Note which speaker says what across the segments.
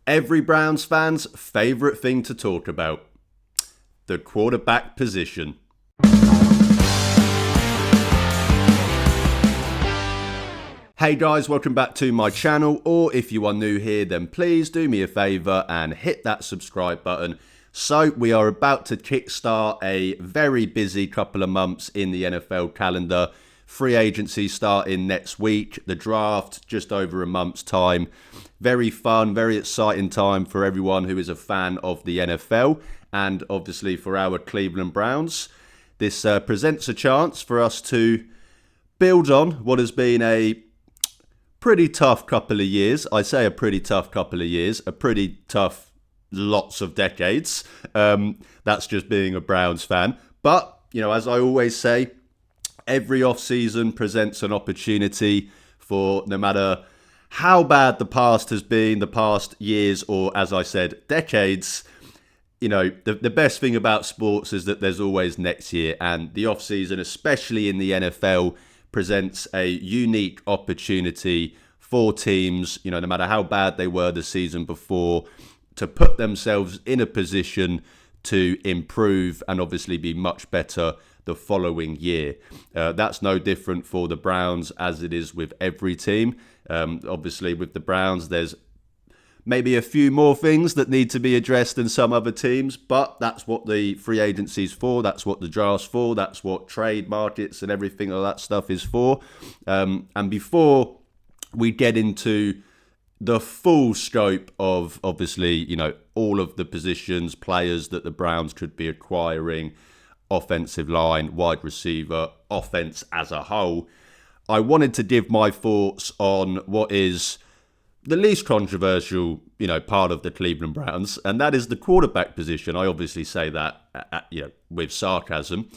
Speaker 1: Every Browns fan's favourite thing to talk about, the quarterback position. Hey guys, welcome back to my channel, or if you are new here, then please do me a favour and hit that subscribe button. So we are about to kickstart a very busy couple of months in the NFL calendar. Free agency starting next week, the draft just over a month's time. Very fun, very exciting time for everyone who is a fan of the NFL, and obviously for our Cleveland Browns. This presents a chance for us to build on what has been a pretty tough couple of years. I say a pretty tough couple of years, a pretty tough lots of decades. That's just being a Browns fan. But, as I always say, every off-season presents an opportunity for, no matter how bad the past has been, the past years, or as I said, decades, the best thing about sports is that there's always next year. And the off-season, especially in the NFL, presents a unique opportunity for teams, no matter how bad they were the season before, to put themselves in a position to improve and obviously be much better the following year. That's no different for the Browns as it is with every team. Obviously with the Browns, there's maybe a few more things that need to be addressed than some other teams, but that's what the free agency's for, that's what the draft's for, that's what trade markets and everything of that stuff is for. And before we get into the full scope of, obviously, all of the positions, players that the Browns could be acquiring, offensive line, wide receiver, offense as a whole, I wanted to give my thoughts on what is the least controversial, part of the Cleveland Browns, and that is the quarterback position. I obviously say that, with sarcasm.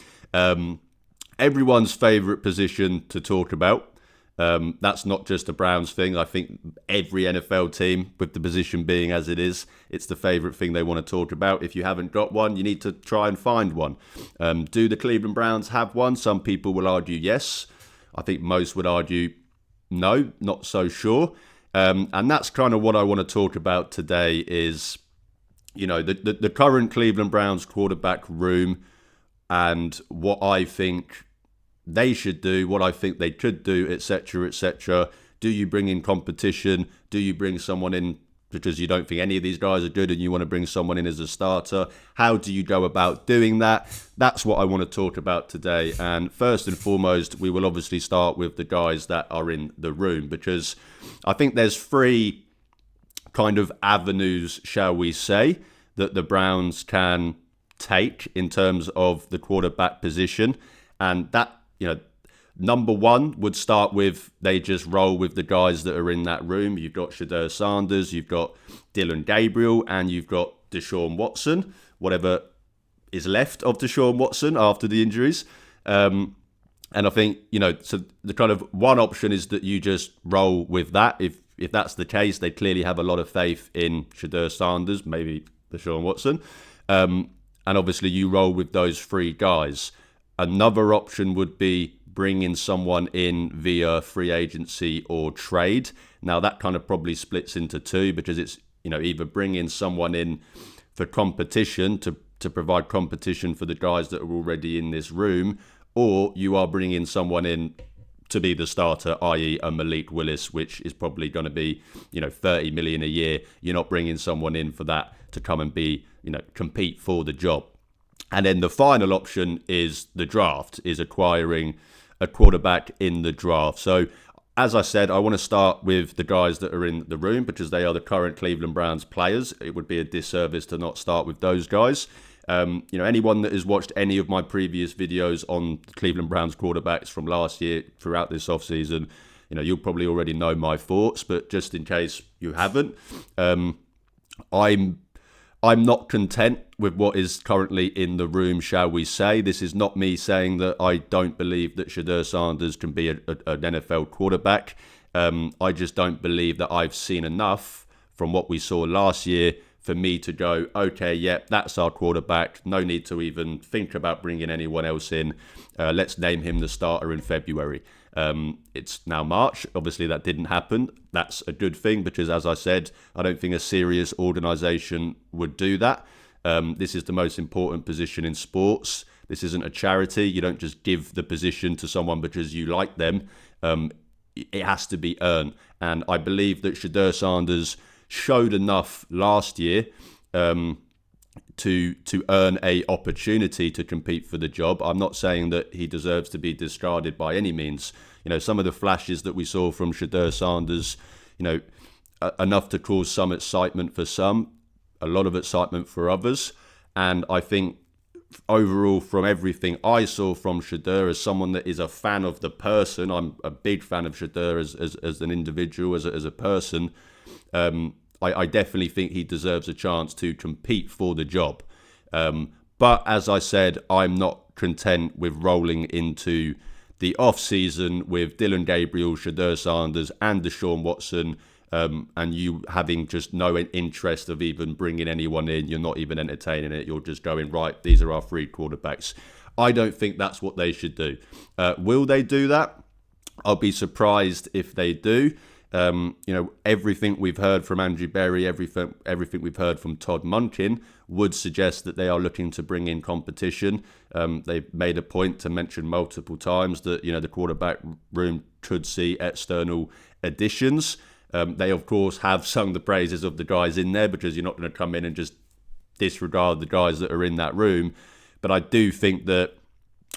Speaker 1: Everyone's favourite position to talk about. That's not just a Browns thing. I think every NFL team, with the position being as it is, it's the favourite thing they want to talk about. If you haven't got one, you need to try and find one. Do the Cleveland Browns have one? Some people will argue yes. I think most would argue no, not so sure. And that's kind of what I want to talk about today is, the current Cleveland Browns quarterback room and what I think they should do, what I think they could do, etc., etc. Do you bring in competition? Do you bring someone in because you don't think any of these guys are good and you want to bring someone in as a starter? How do you go about doing that? That's what I want to talk about today. And first and foremost, we will obviously start with the guys that are in the room, because I think there's three kind of avenues, shall we say, that the Browns can take in terms of the quarterback position. And that, number one would start with they just roll with the guys that are in that room. You've got Shedeur Sanders, you've got Dylan Gabriel, and you've got Deshaun Watson, whatever is left of Deshaun Watson after the injuries. And I think, so the kind of one option is that you just roll with that. If that's the case, they clearly have a lot of faith in Shedeur Sanders, maybe Deshaun Watson. And obviously you roll with those three guys. Another option would be bringing someone in via free agency or trade. Now that kind of probably splits into two, because it's, either bringing someone in for competition to provide competition for the guys that are already in this room, or you are bringing someone in to be the starter, i.e. a Malik Willis, which is probably going to be, $30 million a year. You're not bringing someone in for that to come and be, compete for the job. And then the final option is the draft, is acquiring a quarterback in the draft. So, as I said, I want to start with the guys that are in the room, because they are the current Cleveland Browns players. It would be a disservice to not start with those guys. Anyone that has watched any of my previous videos on Cleveland Browns quarterbacks from last year throughout this offseason, you'll probably already know my thoughts, but just in case you haven't, I'm not content with what is currently in the room, shall we say. This is not me saying that I don't believe that Shedeur Sanders can be an NFL quarterback. I just don't believe that I've seen enough from what we saw last year for me to go, okay, yep, that's our quarterback. No need to even think about bringing anyone else in. Let's name him the starter in February. It's now March. Obviously, that didn't happen. That's a good thing because, as I said, I don't think a serious organisation would do that. This is the most important position in sports. This isn't a charity. You don't just give the position to someone because you like them. It has to be earned. And I believe that Shedeur Sanders showed enough last year to earn a opportunity to compete for the job. I'm not saying that he deserves to be discarded by any means. You know, some of the flashes that we saw from Shedeur Sanders, you know, enough to cause some excitement for some, a lot of excitement for others. And I think overall, from everything I saw from Shedeur, as someone that is a fan of the person, I'm a big fan of Shedeur as an individual, as a person. I definitely think he deserves a chance to compete for the job. But as I said, I'm not content with rolling into the off-season with Dylan Gabriel, Shedeur Sanders and Deshaun Watson, and you having just no interest of even bringing anyone in. You're not even entertaining it. You're just going, right, these are our three quarterbacks. I don't think that's what they should do. Will they do that? I'll be surprised if they do. You know, everything we've heard from Andrew Berry, everything we've heard from Todd Monken would suggest that they are looking to bring in competition. They've made a point to mention multiple times that, you know, the quarterback room could see external additions. They, of course, have sung the praises of the guys in there because you're not going to come in and just disregard the guys that are in that room. But I do think that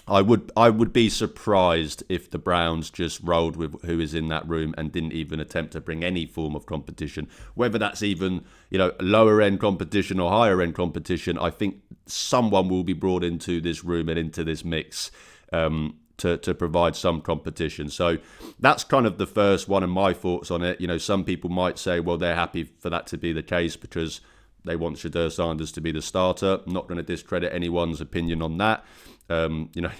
Speaker 1: I would be surprised if the Browns just rolled with who is in that room and didn't even attempt to bring any form of competition. Whether that's even, you know, lower end competition or higher end competition, I think someone will be brought into this room and into this mix to provide some competition. So that's kind of the first one of my thoughts on it. You know, some people might say, well, they're happy for that to be the case because they want Shedeur Sanders to be the starter. I'm not going to discredit anyone's opinion on that. You know,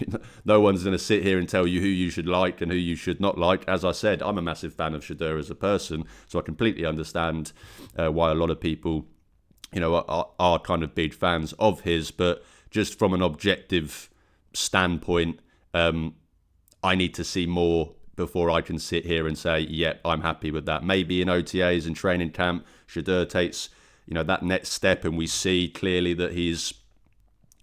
Speaker 1: no one's going to sit here and tell you who you should like and who you should not like. As I said, I'm a massive fan of Shedeur as a person, so I completely understand why a lot of people, you know, are kind of big fans of his. But just from an objective standpoint, I need to see more before I can sit here and say, yep, I'm happy with that. Maybe in OTAs and training camp, Shedeur takes, you know, that next step and we see clearly that he's,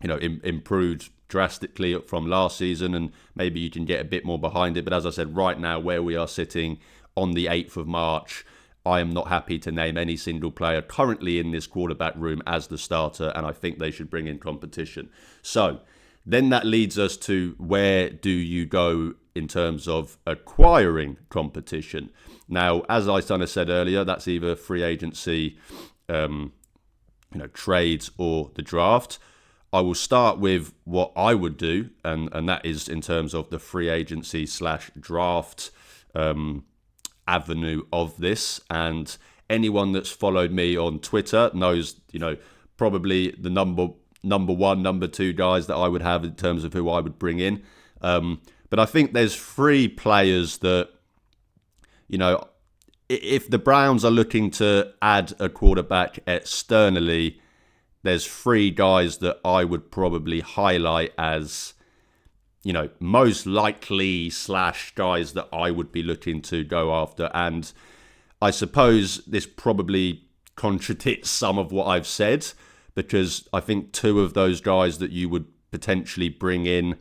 Speaker 1: you know, improved drastically from last season, and maybe you can get a bit more behind it. But as I said, right now, where we are sitting on the 8th of March, I am not happy to name any single player currently in this quarterback room as the starter, and I think they should bring in competition. So then that leads us to, where do you go in terms of acquiring competition? Now, as I kind of said earlier, that's either free agency, you know, trades or the draft. I will start with what I would do, and that is in terms of the free agency / draft avenue of this. And anyone that's followed me on Twitter knows, you know, probably the number one, number two guys that I would have in terms of who I would bring in. But I think there's three players that, you know, if the Browns are looking to add a quarterback externally, there's three guys that I would probably highlight as, you know, most likely / guys that I would be looking to go after. And I suppose this probably contradicts some of what I've said, because I think two of those guys that you would potentially bring in,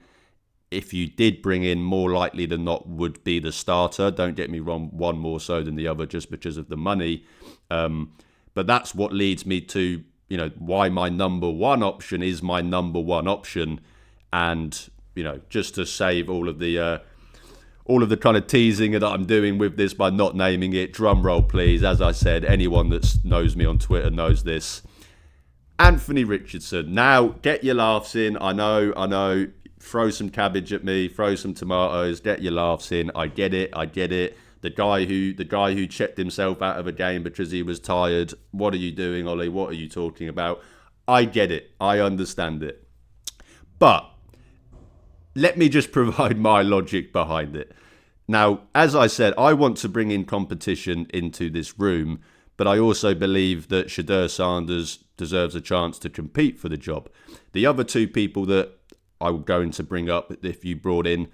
Speaker 1: if you did bring in, more likely than not would be the starter. Don't get me wrong, one more so than the other just because of the money. But that's what leads me to, you know, why my number one option is my number one option. And, you know, just to save all of the kind of teasing that I'm doing with this by not naming it, drum roll please. As I said, anyone that knows me on Twitter knows this. Anthony Richardson. Now, get your laughs in. I know. Throw some cabbage at me, throw some tomatoes, get your laughs in. I get it. The guy who checked himself out of a game because he was tired. What are you doing, Ollie? What are you talking about? I get it. I understand it. But let me just provide my logic behind it. Now, as I said, I want to bring in competition into this room, but I also believe that Shedeur Sanders deserves a chance to compete for the job. The other two people that I would going to bring up, if you brought in,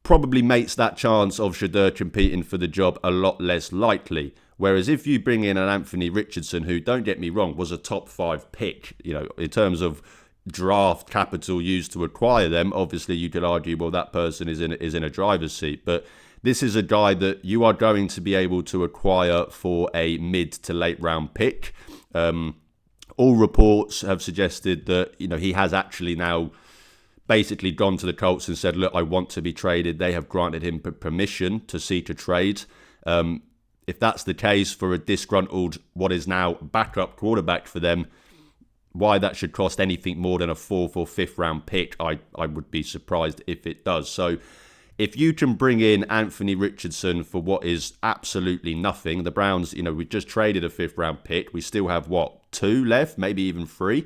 Speaker 1: probably makes that chance of Shedeur competing for the job a lot less likely. Whereas if you bring in an Anthony Richardson, who, don't get me wrong, was a top 5 pick, in terms of draft capital used to acquire them, obviously you could argue, well, that person is in a driver's seat. But this is a guy that you are going to be able to acquire for a mid to late round pick. All reports have suggested that, he has actually now basically gone to the Colts and said, look, I want to be traded. They have granted him permission to seek a trade. If that's the case for a disgruntled, what is now backup quarterback for them, why that should cost anything more than a 4th or 5th round pick, I would be surprised if it does. So if you can bring in Anthony Richardson for what is absolutely nothing, the Browns, we just traded a 5th round pick. We still have, 2 left, maybe even 3.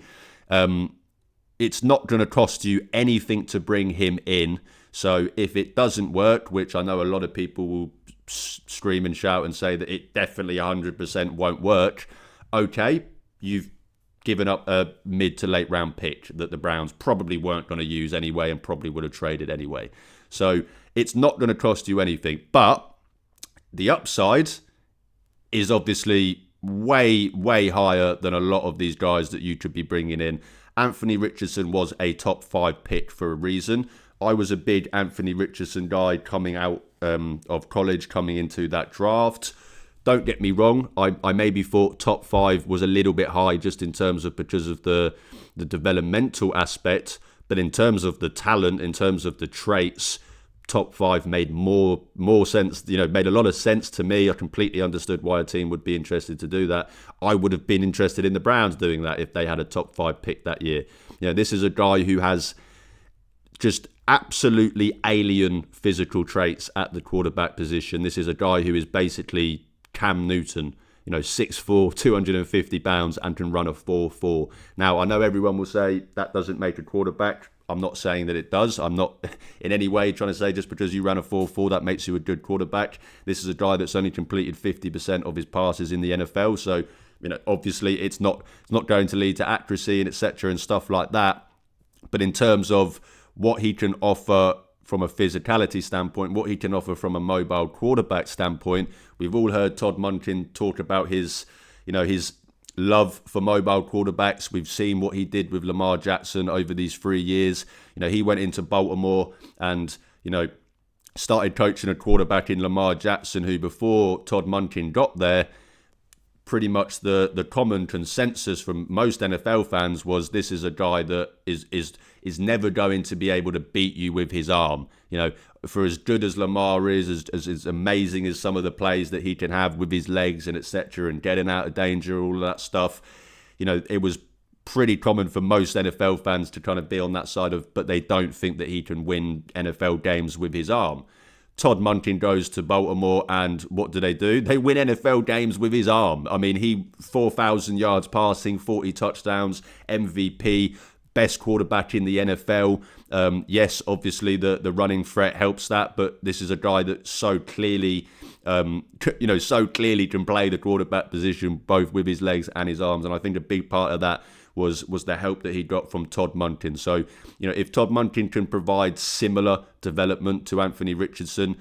Speaker 1: It's not going to cost you anything to bring him in. So if it doesn't work, which I know a lot of people will scream and shout and say that it definitely 100% won't work, okay, you've given up a mid to late round pick that the Browns probably weren't going to use anyway and probably would have traded anyway. So it's not going to cost you anything. But the upside is obviously way, way higher than a lot of these guys that you could be bringing in. Anthony Richardson was a top 5 pick for a reason. I was a big Anthony Richardson guy coming out of college, coming into that draft. Don't get me wrong, I maybe thought top 5 was a little bit high just in terms of because of the developmental aspect, but in terms of the talent, in terms of the traits, top 5 made more sense, made a lot of sense to me. I completely understood why a team would be interested to do that. I would have been interested in the Browns doing that if they had a top 5 pick that year. This is a guy who has just absolutely alien physical traits at the quarterback position. This is a guy who is basically Cam Newton, 6'4", 250 pounds and can run a 4.4. Now, I know everyone will say that doesn't make a quarterback. I'm not saying that it does. I'm not in any way trying to say just because you ran a 4.4 that makes you a good quarterback. This is a guy that's only completed 50% of his passes in the NFL. So, obviously it's not going to lead to accuracy and etc. and stuff like that. But in terms of what he can offer from a physicality standpoint, what he can offer from a mobile quarterback standpoint, we've all heard Todd Monken talk about his love for mobile quarterbacks. We've seen what he did with Lamar Jackson over these 3 years. He went into Baltimore and, started coaching a quarterback in Lamar Jackson, who before Todd Monken got there, pretty much the common consensus from most NFL fans was this is a guy that is never going to be able to beat you with his arm. For as good as Lamar is, as amazing as some of the plays that he can have with his legs and etc. and getting out of danger, all of that stuff, it was pretty common for most NFL fans to kind of be on that side of, but they don't think that he can win NFL games with his arm. Todd Monken goes to Baltimore and what do? They win NFL games with his arm. I mean, he 4,000 yards passing, 40 touchdowns, MVP, best quarterback in the NFL. Yes, obviously the running threat helps that, but this is a guy that so clearly can play the quarterback position both with his legs and his arms. And I think a big part of that was the help that he got from Todd Monken. So, if Todd Monken can provide similar development to Anthony Richardson,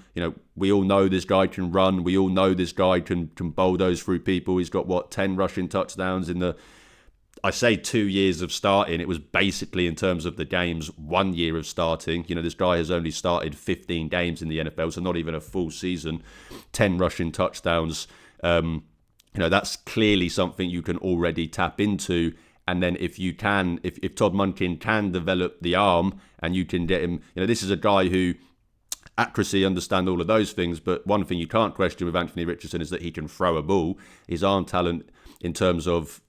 Speaker 1: we all know this guy can run. We all know this guy can bulldoze through people. He's got, 10 rushing touchdowns in I say 2 years of starting. It was basically, in terms of the games, 1 year of starting. This guy has only started 15 games in the NFL, so not even a full season. 10 rushing touchdowns. That's clearly something you can already tap into. And then if Todd Monken can develop the arm and you can get him, this is a guy who, accuracy, understand all of those things, but one thing you can't question with Anthony Richardson is that he can throw a ball. His arm talent in terms of,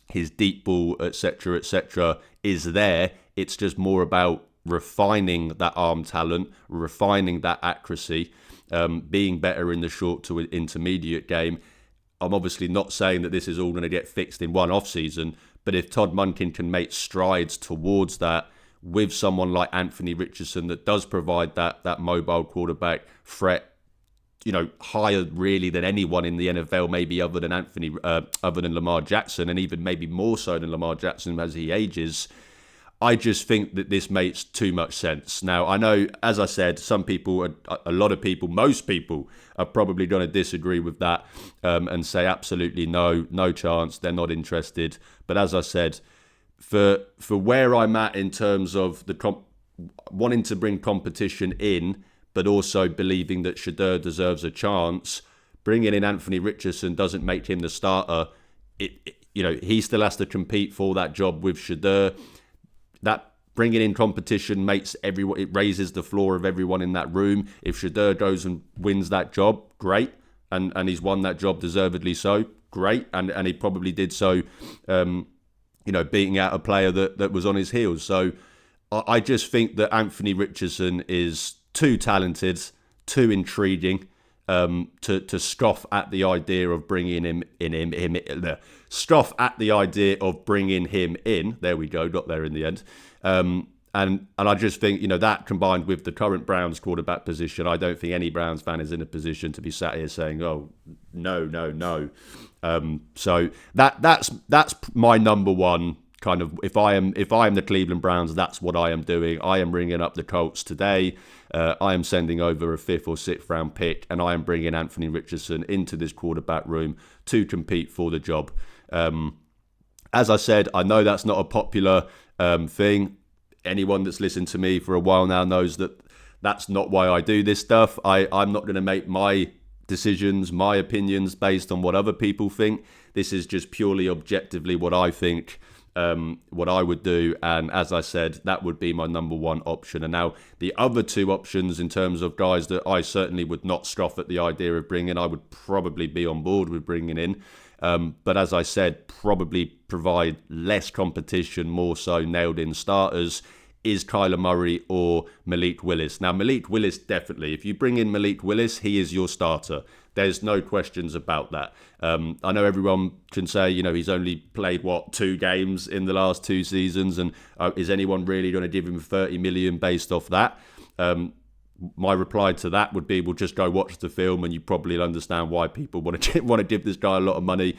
Speaker 1: his deep ball, etc., is there. It's just more about refining that arm talent, refining that accuracy, being better in the short to intermediate game. I'm obviously not saying that this is all going to get fixed in one off-season, but if Todd Monken can make strides towards that with someone like Anthony Richardson that does provide that mobile quarterback threat higher really than anyone in the NFL, maybe other than Lamar Jackson, and even maybe more so than Lamar Jackson as he ages. I just think that this makes too much sense. Now, I know, as I said, some people, a lot of people, most people are probably going to disagree with that and say absolutely no chance, they're not interested. But as I said, for where I'm at in terms of wanting to bring competition in, but also believing that Shedeur deserves a chance, bringing in Anthony Richardson doesn't make him the starter. He still has to compete for that job with Shedeur. That bringing in competition makes everyone, it raises the floor of everyone in that room. If Shedeur goes and wins that job, great, and he's won that job deservedly so, great, and he probably did so, beating out a player that was on his heels. So I just think that Anthony Richardson is too talented, too intriguing to scoff at the idea of bringing him in. Scoff at the idea of bringing him in. There we go, got there in the end. And I just think, that combined with the current Browns quarterback position, I don't think any Browns fan is in a position to be sat here saying, oh, no. So that's my number one kind of, if I am the Cleveland Browns, that's what I am doing. I am ringing up the Colts today. I am sending over a 5th or 6th round pick, and I am bringing Anthony Richardson into this quarterback room to compete for the job. As I said, I know that's not a popular thing. Anyone that's listened to me for a while now knows that that's not why I do this stuff. I'm not going to make my decisions, my opinions based on what other people think. This is just purely objectively what I think, what I would do, and as I said, that would be my number one option. And now the other two options in terms of guys that I certainly would not scoff at the idea of bringing, I would probably be on board with bringing in, but as I said, probably provide less competition, more so nailed in starters, is Kyler Murray or Malik Willis. Now, Malik Willis, definitely. If you bring in Malik Willis, he is your starter. There's no questions about that. I know everyone can say, he's only played, 2 games in the last 2 seasons, and is anyone really going to give him 30 million based off that? My reply to that would be, well, just go watch the film and you probably understand why people want to give this guy a lot of money.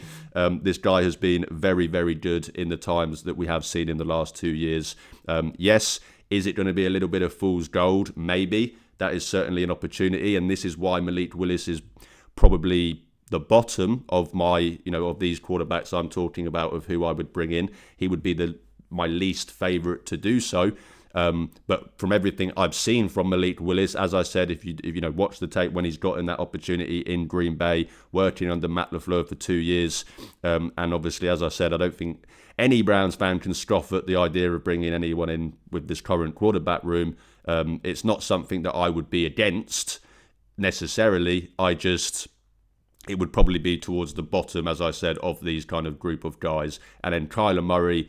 Speaker 1: This guy has been very, very good in the times that we have seen in the last 2 years. Yes, is it going to be a little bit of fool's gold? Maybe. That is certainly an opportunity, and this is why Malik Willis is probably the bottom of my, of these quarterbacks I'm talking about, of who I would bring in. He would be my least favourite to do so. But from everything I've seen from Malik Willis, as I said, if you watch the tape when he's gotten that opportunity in Green Bay, working under Matt LaFleur for 2 years, and obviously, as I said, I don't think any Browns fan can scoff at the idea of bringing anyone in with this current quarterback room. It's not something that I would be against necessarily. It would probably be towards the bottom, as I said, of these kind of group of guys. And then Kyler Murray,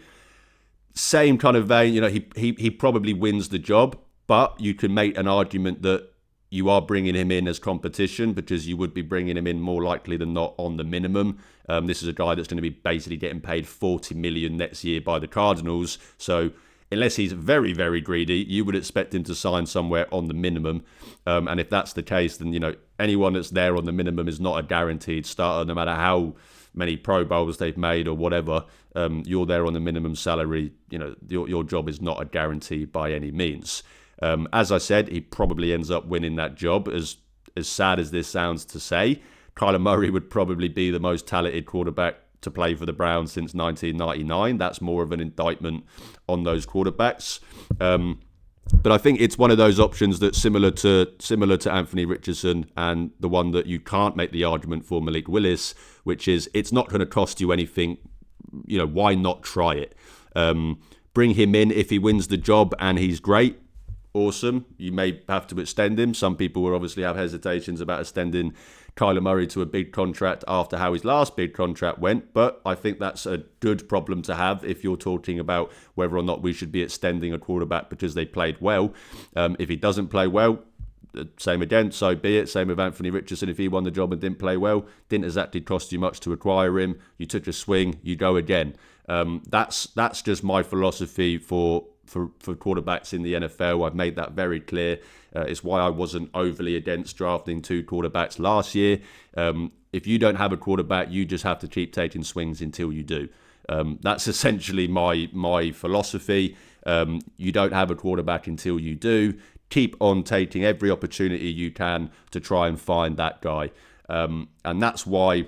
Speaker 1: same kind of vein, he probably wins the job, but you can make an argument that you are bringing him in as competition, because you would be bringing him in more likely than not on the minimum. This is a guy that's going to be basically getting paid $40 million next year by the Cardinals. So unless he's very, very greedy, you would expect him to sign somewhere on the minimum. And if that's the case, then, anyone that's there on the minimum is not a guaranteed starter, no matter how many Pro Bowls they've made or whatever. You're there on the minimum salary. Your job is not a guarantee by any means. As I said, he probably ends up winning that job. As sad as this sounds to say, Kyler Murray would probably be the most talented quarterback to play for the Browns since 1999. That's more of an indictment on those quarterbacks. But I think it's one of those options that's similar to Anthony Richardson, and the one that you can't make the argument for Malik Willis, which is it's not going to cost you anything. Why not try it? Bring him in. If he wins the job and he's great, awesome. You may have to extend him. Some people will obviously have hesitations about extending Kyler Murray to a big contract after how his last big contract went, but I think that's a good problem to have if you're talking about whether or not we should be extending a quarterback because they played well. If he doesn't play well, same again, so be it. Same with Anthony Richardson. If he won the job and didn't play well, didn't exactly cost you much to acquire him. You took a swing, you go again. That's just my philosophy for for quarterbacks in the NFL. I've made that very clear. It's why I wasn't overly against drafting 2 quarterbacks last year. If you don't have a quarterback, you just have to keep taking swings until you do. That's essentially my philosophy. You don't have a quarterback until you do. Keep on taking every opportunity you can to try and find that guy. And that's why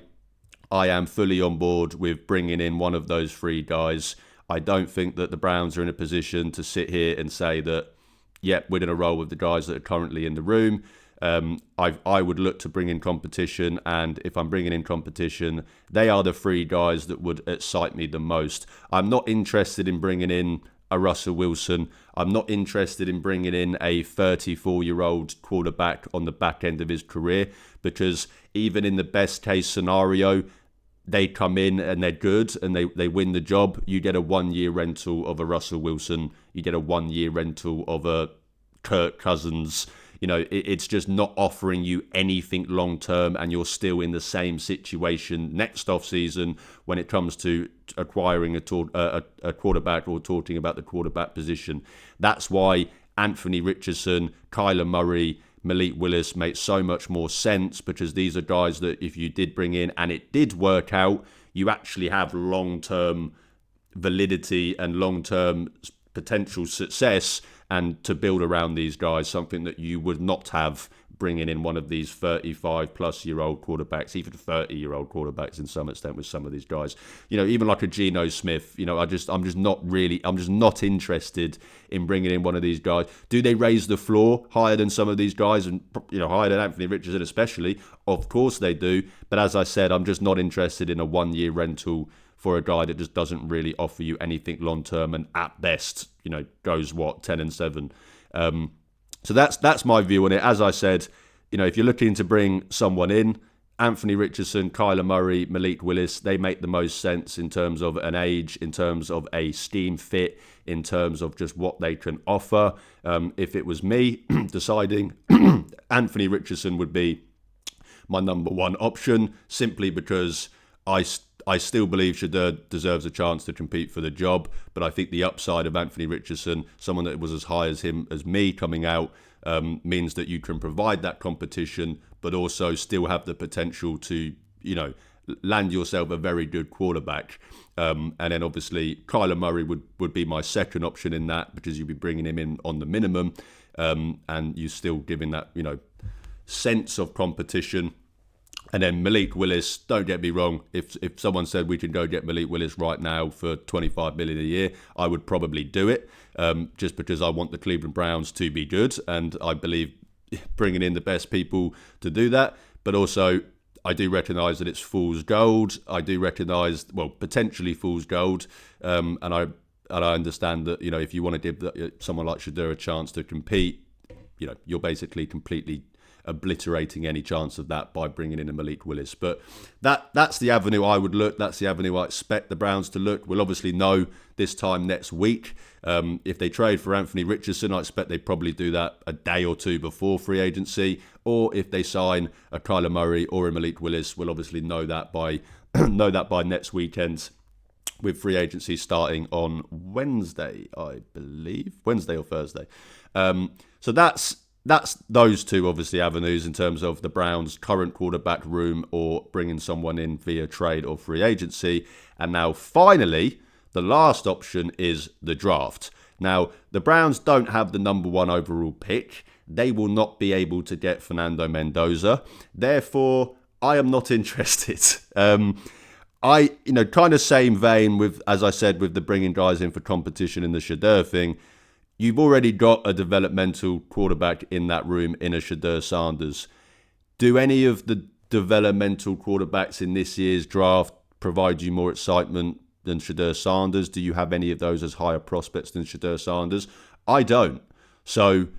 Speaker 1: I am fully on board with bringing in one of those 3 guys. I don't think that the Browns are in a position to sit here and say that, yep, we're going to roll with the guys that are currently in the room. I would look to bring in competition, and if I'm bringing in competition, they are the 3 guys that would excite me the most. I'm not interested in bringing in a Russell Wilson. I'm not interested in bringing in a 34-year-old quarterback on the back end of his career, because even in the best case scenario, they come in and they're good and they win the job. You get a 1-year rental of a Russell Wilson. You get a 1-year rental of a Kirk Cousins. You know, it's just not offering you anything long term, and you're still in the same situation next off season when it comes to acquiring a quarterback or talking about the quarterback position. That's why Anthony Richardson, Kyler Murray, Malik Willis make so much more sense, because these are guys that if you did bring in and it did work out, you actually have long-term validity and long-term potential success, and to build around these guys, something that you would not have bringing in one of these 35-plus-year-old quarterbacks, even 30-year-old quarterbacks in some extent with some of these guys. You know, even like a Geno Smith, you know, I'm just not interested in bringing in one of these guys. Do they raise the floor higher than some of these guys, and, you know, higher than Anthony Richardson especially? Of course they do. But as I said, I'm just not interested in a 1-year rental for a guy that just doesn't really offer you anything long term, and at best, you know, goes 10-7. So that's my view on it. As I said, you know, if you're looking to bring someone in, Anthony Richardson, Kyler Murray, Malik Willis, they make the most sense in terms of an age, in terms of a scheme fit, in terms of just what they can offer. If it was me deciding, Anthony Richardson would be my number 1 option, simply because I still believe Shedeur deserves a chance to compete for the job, but I think the upside of Anthony Richardson, someone that was as high as him as me coming out, means that you can provide that competition, but also still have the potential to, you know, land yourself a very good quarterback. And then obviously Kyler Murray would be my second option in that, because you'd be bringing him in on the minimum, and you still giving that, you know, sense of competition. And then Malik Willis, don't get me wrong, if someone said we can go get Malik Willis right now for $25 million a year, I would probably do it, just because I want the Cleveland Browns to be good, and I believe bringing in the best people to do that. But also, I do recognise that it's fool's gold. I do recognise, well, potentially fool's gold, and I understand that, you know, if you want to give someone like Shedeur a chance to compete, you know, you're basically completely obliterating any chance of that by bringing in a Malik Willis. But that's the avenue I would look. That's the avenue I expect the Browns to look. We'll obviously know this time next week. If they trade for Anthony Richardson, I expect they probably do that a day or 2 before free agency. Or if they sign a Kyler Murray or a Malik Willis, we'll obviously know that by next weekend, with free agency starting on Wednesday, I believe. Wednesday or Thursday. So that's those 2, obviously, avenues in terms of the Browns' current quarterback room, or bringing someone in via trade or free agency. And now, finally, the last option is the draft. Now, the Browns don't have the number 1 overall pick. They will not be able to get Fernando Mendoza. Therefore, I am not interested. Kind of same vein with, as I said, with the bringing guys in for competition in the Shedeur thing. You've already got a developmental quarterback in that room in a Shedeur Sanders. Do any of the developmental quarterbacks in this year's draft provide you more excitement than Shedeur Sanders? Do you have any of those as higher prospects than Shedeur Sanders? I don't. So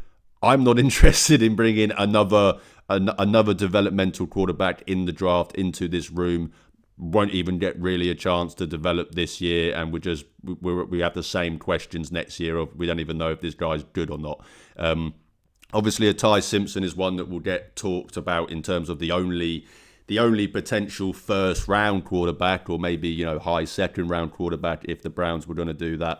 Speaker 1: I'm not interested in bringing another developmental quarterback in the draft into this room. Won't even get really a chance to develop this year, and we have the same questions next year of we don't even know if this guy's good or not. Obviously, a Ty Simpson is one that will get talked about in terms of the only the only potential first round quarterback, or maybe, high second round quarterback if the Browns were going to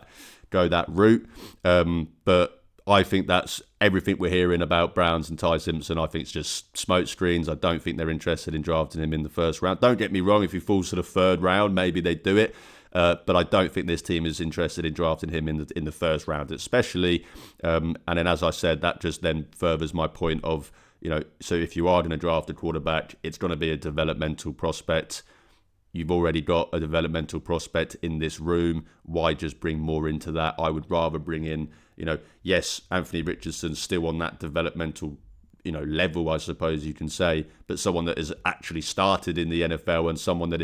Speaker 1: go that route. But I think that's everything we're hearing about Browns and Ty Simpson. I think it's just smoke screens. I don't think they're interested in drafting him in the first round. Don't get me wrong, if he falls to the third round, maybe they'd do it. But I don't think this team is interested in drafting him in the first round, especially. And then, as I said, that just then furthers my point of, so if you are going to draft a quarterback, it's going to be a developmental prospect. You've already got a developmental prospect in this room. Why just bring more into that? I would rather bring in, yes, Anthony Richardson's still on that developmental, level, I suppose you can say, but someone that has actually started in the NFL and someone that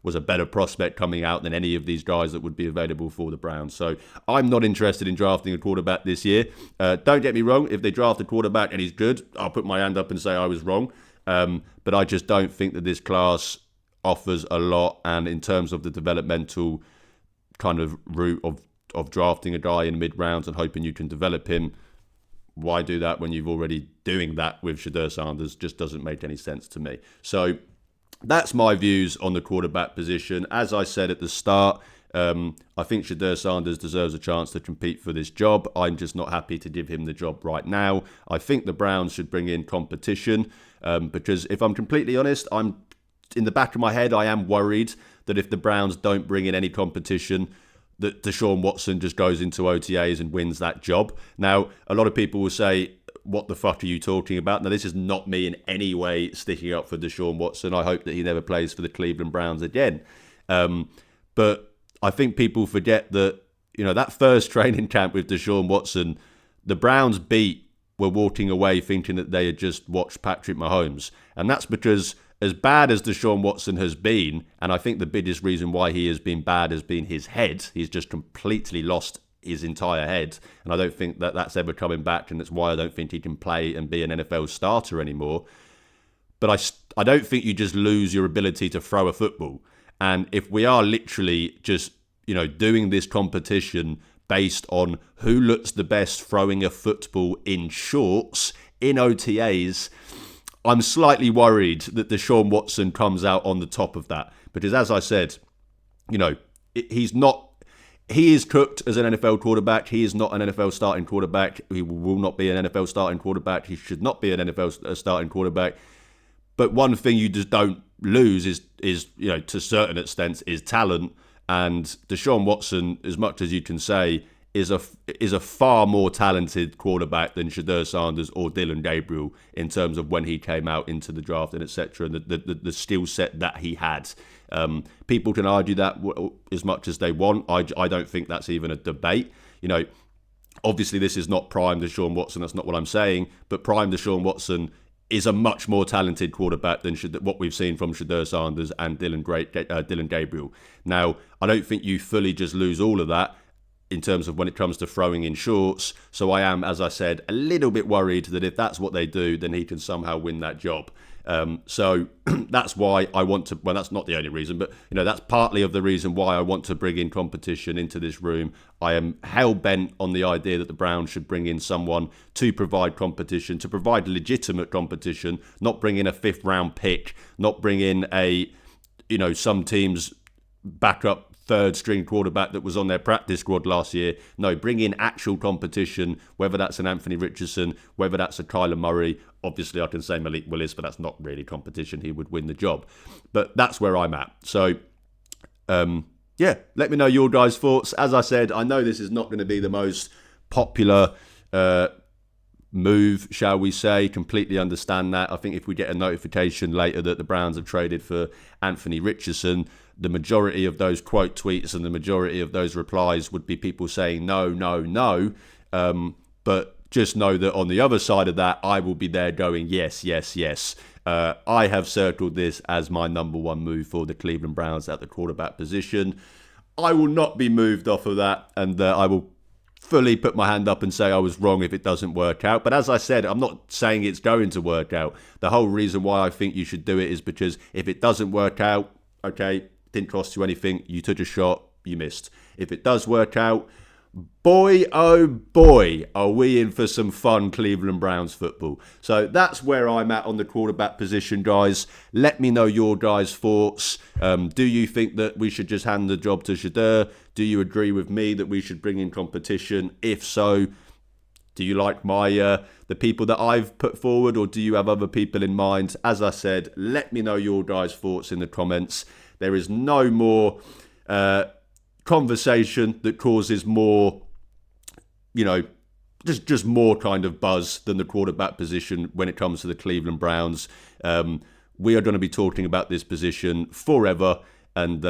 Speaker 1: was a better prospect coming out than any of these guys that would be available for the Browns. So I'm not interested in drafting a quarterback this year. Don't get me wrong, if they draft a quarterback and he's good, I'll put my hand up and say I was wrong. But I just don't think that this class offers a lot. And in terms of the developmental kind of route of drafting a guy in mid-rounds and hoping you can develop him, why do that when you've already doing that with Shedeur Sanders? Just doesn't make any sense to me. So that's my views on the quarterback position. As I said at the start, I think Shedeur Sanders deserves a chance to compete for this job. I'm just not happy to give him the job right now. I think the Browns should bring in competition because if I'm completely honest, I'm in the back of my head, I am worried that if the Browns don't bring in any competition, that Deshaun Watson just goes into OTAs and wins that job. Now, a lot of people will say, what the fuck are you talking about? Now, this is not me in any way sticking up for Deshaun Watson. I hope that he never plays for the Cleveland Browns again. But I think people forget that, that first training camp with Deshaun Watson, the Browns were walking away thinking that they had just watched Patrick Mahomes. And that's because as bad as Deshaun Watson has been, and I think the biggest reason why he has been bad has been his head. He's just completely lost his entire head, and I don't think that that's ever coming back, and that's why I don't think he can play and be an NFL starter anymore. But I don't think you just lose your ability to throw a football. And if we are literally just, doing this competition based on who looks the best throwing a football in shorts, in OTAs, I'm slightly worried that Deshaun Watson comes out on the top of that. Because as I said, he is cooked as an NFL quarterback. He is not an NFL starting quarterback. He will not be an NFL starting quarterback. He should not be an NFL starting quarterback. But one thing you just don't lose is to a certain extent, is talent. And Deshaun Watson, as much as you can say, is a far more talented quarterback than Shedeur Sanders or Dylan Gabriel in terms of when he came out into the draft and etc. and the skill set that he had. People can argue that as much as they want. I don't think that's even a debate. Obviously this is not prime Deshaun Watson. That's not what I'm saying. But prime Deshaun Watson is a much more talented quarterback than what we've seen from Shedeur Sanders and Dylan Gabriel. Now, I don't think you fully just lose all of that in terms of when it comes to throwing in shorts. So I am, as I said, a little bit worried that if that's what they do, then he can somehow win that job. So that's why I want to, well, that's not the only reason, but that's partly of the reason why I want to bring in competition into this room. I am hell-bent on the idea that the Browns should bring in someone to provide competition, to provide legitimate competition, not bring in a fifth-round pick, not bring in some teams backup third-string quarterback that was on their practice squad last year. No, bring in actual competition, whether that's an Anthony Richardson, whether that's a Kyler Murray. Obviously, I can say Malik Willis, but that's not really competition. He would win the job. But that's where I'm at. So, let me know your guys' thoughts. As I said, I know this is not going to be the most popular move, shall we say. Completely understand that. I think if we get a notification later that the Browns have traded for Anthony Richardson, the majority of those quote tweets and the majority of those replies would be people saying no, no, no. But just know that on the other side of that, I will be there going, yes, yes, yes. I have circled this as my number one move for the Cleveland Browns at the quarterback position. I will not be moved off of that, and I will fully put my hand up and say I was wrong if it doesn't work out. But as I said, I'm not saying it's going to work out. The whole reason why I think you should do it is because if it doesn't work out, okay, didn't cost you anything, you took a shot, you missed. If it does work out, boy, oh boy, are we in for some fun Cleveland Browns football. So that's where I'm at on the quarterback position, guys. Let me know your guys' thoughts. Do you think that we should just hand the job to Shadur? Do you agree with me that we should bring in competition? If so, do you like the people that I've put forward, or do you have other people in mind? As I said, let me know your guys' thoughts in the comments. There is no more conversation that causes more, just more kind of buzz than the quarterback position when it comes to the Cleveland Browns. We are going to be talking about this position forever, and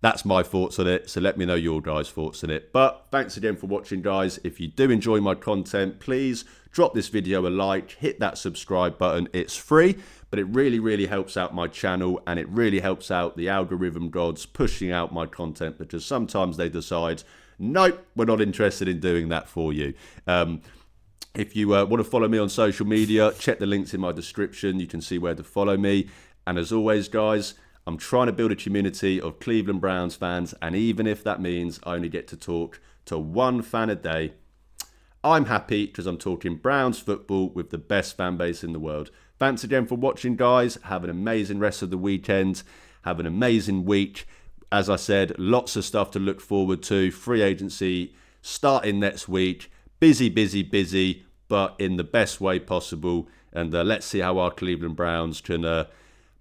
Speaker 1: that's my thoughts on it. So let me know your guys' thoughts on it. But thanks again for watching, guys. If you do enjoy my content, please drop this video a like, hit that subscribe button. It's free, but it really, really helps out my channel, and it really helps out the algorithm gods pushing out my content, because sometimes they decide, nope, we're not interested in doing that for you. If you want to follow me on social media, check the links in my description. You can see where to follow me. And as always, guys, I'm trying to build a community of Cleveland Browns fans, and even if that means I only get to talk to one fan a day, I'm happy, because I'm talking Browns football with the best fan base in the world. Thanks again for watching, guys. Have an amazing rest of the weekend. Have an amazing week. As I said, lots of stuff to look forward to. Free agency starting next week. Busy, busy, busy, but in the best way possible. And let's see how our Cleveland Browns can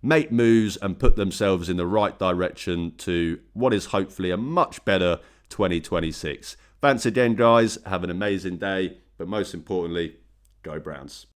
Speaker 1: make moves and put themselves in the right direction to what is hopefully a much better 2026. Thanks again, guys. Have an amazing day. But most importantly, go Browns.